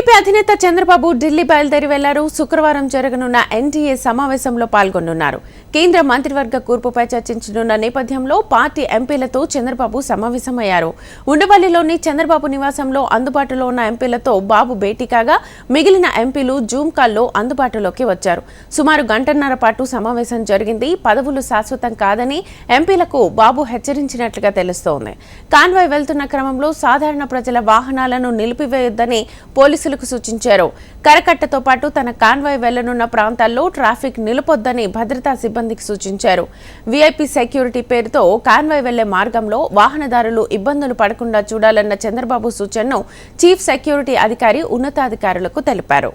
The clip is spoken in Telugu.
టీడీపీ అధినేత చంద్రబాబు ఢిల్లీ బయలుదేరి వెళ్లారు. శుక్రవారం జరగనున్న ఎన్డీఏ సమావేశంలో పాల్గొనున్నారు. కేంద్ర మంత్రివర్గ కూర్పుపై చర్చించనున్న నేపథ్యంలో పార్టీ ఎంపీలతో చంద్రబాబు సమావేశమయ్యారు. ఉండవల్లిలోని చంద్రబాబు నివాసంలో అందుబాటులో ఉన్న ఎంపీలతో బాబు భేటీ కాగా మిగిలిన ఎంపీలు జూమ్ కాల్లో అందుబాటులోకి వచ్చారు. సుమారు గంటన్నర పాటు సమావేశం జరిగింది. పదవులు శాశ్వతం కాదని ఎంపీలకు బాబు హెచ్చరించినట్లుగా తెలుస్తోంది. కాన్వాయ్ వెళ్తున్న క్రమంలో సాధారణ ప్రజల వాహనాలను నిలిపివేయొద్దని పోలీసులకు సూచించారు. కరకట్టతో పాటు తన కాన్వాయ్ వెళ్లనున్న ప్రాంతాల్లో ట్రాఫిక్ నిలుపొద్దని భద్రతా సిబ్బందికి సూచించారు. వీఐపీ సెక్యూరిటీ పేరుతో కాన్వాయ్ వెళ్లే మార్గంలో వాహనదారులు ఇబ్బందులు పడకుండా చూడాలన్న చంద్రబాబు సూచనను చీఫ్ సెక్యూరిటీ అధికారి ఉన్నతాధికారులకు తెలిపారు.